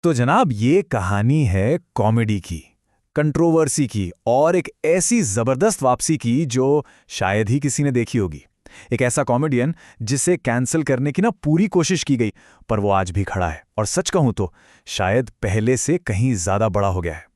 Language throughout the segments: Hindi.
तो जनाब ये कहानी है कॉमेडी की, कंट्रोवर्सी की और एक ऐसी जबरदस्त वापसी की जो शायद ही किसी ने देखी होगी। एक ऐसा कॉमेडियन जिसे कैंसिल करने की ना पूरी कोशिश की गई, पर वो आज भी खड़ा है और सच कहूं तो शायद पहले से कहीं ज्यादा बड़ा हो गया है।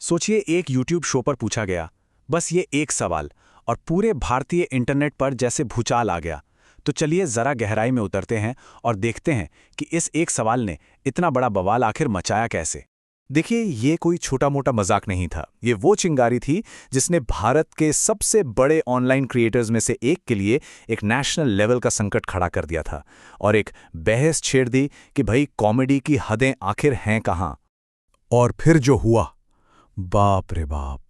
सोचिए, एक यूट्यूब शो पर पूछा गया बस ये एक सवाल, और पूरे भारतीय इंटरनेट पर जैसे भूचाल आ गया। तो चलिए जरा गहराई में उतरते हैं और देखते हैं कि इस एक सवाल ने इतना बड़ा बवाल आखिर मचाया कैसे। देखिए, ये कोई छोटा मोटा मजाक नहीं था। ये वो चिंगारी थी जिसने भारत के सबसे बड़े ऑनलाइन क्रिएटर्स में से एक के लिए एक नेशनल लेवल का संकट खड़ा कर दिया था और एक बहस छेड़ दी कि भाई कॉमेडी की हदें आखिर हैं कहाँ। और फिर जो हुआ, बाप रे बाप,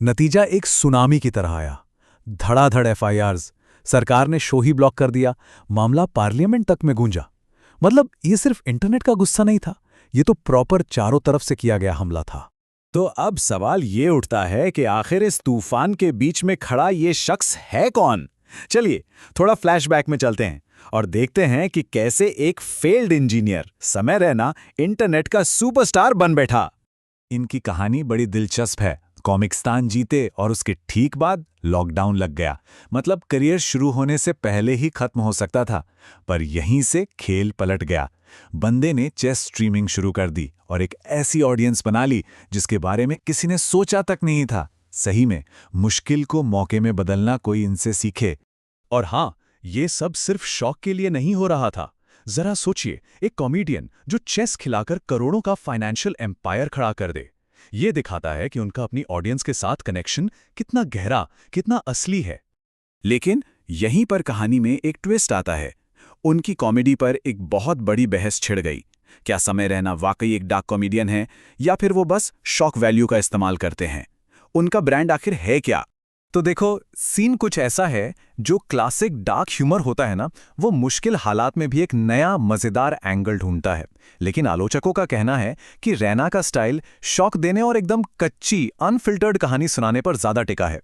नतीजा एक सुनामी की तरह आया। धड़ाधड़ एफआईआर्स, सरकार ने शो ही ब्लॉक कर दिया, मामला पार्लियामेंट तक में गूंजा। मतलब ये सिर्फ इंटरनेट का गुस्सा नहीं था, ये तो प्रॉपर चारों तरफ से किया गया हमला था। तो अब सवाल ये उठता है कि आखिर इस तूफान के बीच में खड़ा ये शख्स है कौन। चलिए थोड़ा फ्लैशबैक में चलते हैं और देखते हैं कि कैसे एक फेल्ड इंजीनियर समय रैना इंटरनेट का सुपरस्टार बन बैठा। इनकी कहानी बड़ी दिलचस्प है। कॉमिक्स्तान जीते और उसके ठीक बाद लॉकडाउन लग गया। मतलब करियर शुरू होने से पहले ही खत्म हो सकता था, पर यहीं से खेल पलट गया। बंदे ने चेस स्ट्रीमिंग शुरू कर दी और एक ऐसी ऑडियंस बना ली जिसके बारे में किसी ने सोचा तक नहीं था। सही में मुश्किल को मौके में बदलना कोई इनसे सीखे। और हाँ, ये सब सिर्फ शौक के लिए नहीं हो रहा था। जरा सोचिए, एक कॉमेडियन जो चेस खिलाकर करोड़ों का फाइनेंशियल एम्पायर खड़ा कर दे। ये दिखाता है कि उनका अपनी ऑडियंस के साथ कनेक्शन कितना गहरा, कितना असली है। लेकिन यहीं पर कहानी में एक ट्विस्ट आता है। उनकी कॉमेडी पर एक बहुत बड़ी बहस छिड़ गई। क्या समय रैना वाकई एक डार्क कॉमेडियन है, या फिर वो बस शॉक वैल्यू का इस्तेमाल करते हैं? उनका ब्रांड आखिर है क्या? तो देखो, सीन कुछ ऐसा है, जो क्लासिक डार्क ह्यूमर होता है ना, वो मुश्किल हालात में भी एक नया मजेदार एंगल ढूंढता है। लेकिन आलोचकों का कहना है कि रैना का स्टाइल शॉक देने और एकदम कच्ची अनफिल्टर्ड कहानी सुनाने पर ज्यादा टिका है।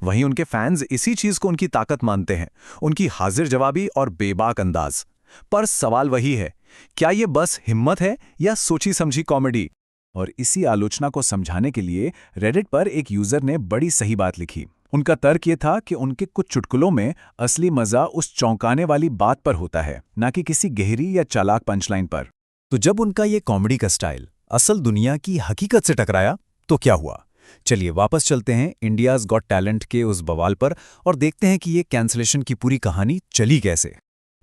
वहीं उनके फैंस इसी चीज को उनकी ताकत मानते हैं, उनकी हाजिर जवाबी और बेबाक अंदाज। पर सवाल वही है, क्या ये बस हिम्मत है या सोची समझी कॉमेडी? और इसी आलोचना को समझाने के लिए रेडिट पर एक यूजर ने बड़ी सही बात लिखी। उनका तर्क ये था कि उनके कुछ चुटकुलों में असली मजा उस चौंकाने वाली बात पर होता है, ना कि किसी गहरी या चालाक पंचलाइन पर। तो जब उनका ये कॉमेडी का स्टाइल असल दुनिया की हकीकत से टकराया, तो क्या हुआ? चलिए वापस चलते हैं इंडियाज गॉट टैलेंट के उस बवाल पर और देखते हैं कि ये कैंसलेशन की पूरी कहानी चली कैसे।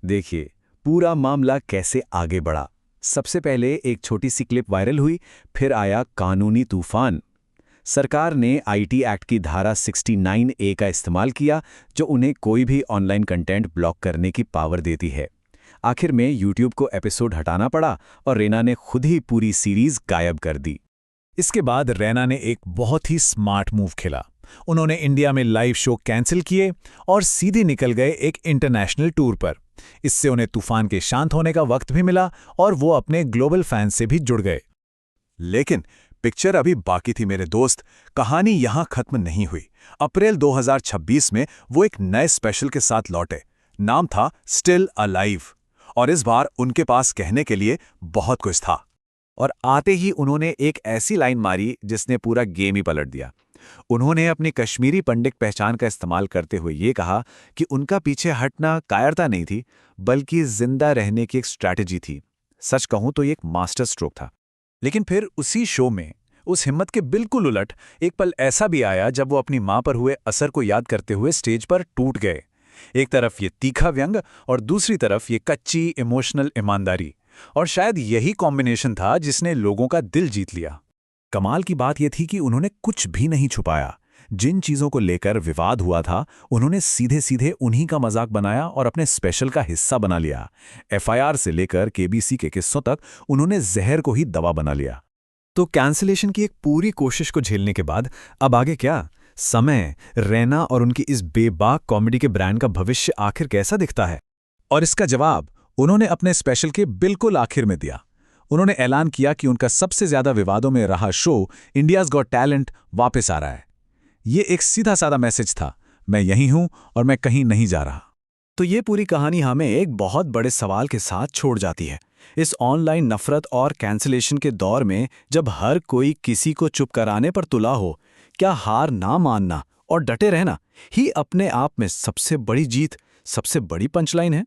देखिए पूरा मामला कैसे आगे बढ़ा। सबसे पहले एक छोटी सी क्लिप वायरल हुई, फिर आया कानूनी तूफान। सरकार ने आईटी एक्ट की धारा 69A का इस्तेमाल किया, जो उन्हें कोई भी ऑनलाइन कंटेंट ब्लॉक करने की पावर देती है। आखिर में यूट्यूब को एपिसोड हटाना पड़ा और रैना ने खुद ही पूरी सीरीज गायब कर दी। इसके बाद रैना ने एक बहुत ही स्मार्ट मूव खेला। उन्होंने इंडिया में लाइव शो कैंसिल किए और सीधे निकल गए एक इंटरनेशनल टूर पर। इससे उन्हें तूफान के शांत होने का वक्त भी मिला और वो अपने ग्लोबल फैंस से भी जुड़ गए। लेकिन पिक्चर अभी बाकी थी मेरे दोस्त। कहानी यहां खत्म नहीं हुई। अप्रैल 2026 में वो एक नए स्पेशल के साथ लौटे। नाम था स्टिल अलाइव, और इस बार उनके पास कहने के लिए बहुत कुछ था। और आते ही उन्होंने एक ऐसी लाइन मारी जिसने पूरा गेम ही पलट दिया। उन्होंने अपनी कश्मीरी पंडित पहचान का इस्तेमाल करते हुए ये कहा कि उनका पीछे हटना कायरता नहीं थी, बल्कि जिंदा रहने की एक स्ट्रैटेजी थी। सच कहूं तो ये एक मास्टर स्ट्रोक था। लेकिन फिर उसी शो में उस हिम्मत के बिल्कुल उलट एक पल ऐसा भी आया जब वो अपनी मां पर हुए असर को याद करते हुए स्टेज पर टूट गए। एक तरफ ये तीखा व्यंग और दूसरी तरफ ये कच्ची इमोशनल ईमानदारी, और शायद यही कॉम्बिनेशन था जिसने लोगों का दिल जीत लिया। कमाल की बात यह थी कि उन्होंने कुछ भी नहीं छुपाया। जिन चीजों को लेकर विवाद हुआ था, उन्होंने सीधे सीधे उन्हीं का मजाक बनाया और अपने स्पेशल का हिस्सा बना लिया। एफआईआर से लेकर केबीसी के किस्सों तक उन्होंने जहर को ही दवा बना लिया। तो कैंसिलेशन की एक पूरी कोशिश को झेलने के बाद अब आगे क्या? समय, रैना और उनकी इस बेबाक कॉमेडी के ब्रांड का भविष्य आखिर कैसा दिखता है? और इसका जवाब उन्होंने अपने स्पेशल के बिल्कुल आखिर में दिया। उन्होंने ऐलान किया कि उनका सबसे ज्यादा विवादों में रहा शो इंडियाज गॉट टैलेंट वापस आ रहा है। ये एक सीधा साधा मैसेज था, मैं यहीं हूं और मैं कहीं नहीं जा रहा। तो ये पूरी कहानी हमें एक बहुत बड़े सवाल के साथ छोड़ जाती है इस ऑनलाइन नफरत और कैंसिलेशन के दौर में जब हर कोई किसी को चुप कराने पर तुला हो, क्या हार ना मानना और डटे रहना ही अपने आप में सबसे बड़ी जीत, सबसे बड़ी पंचलाइन है?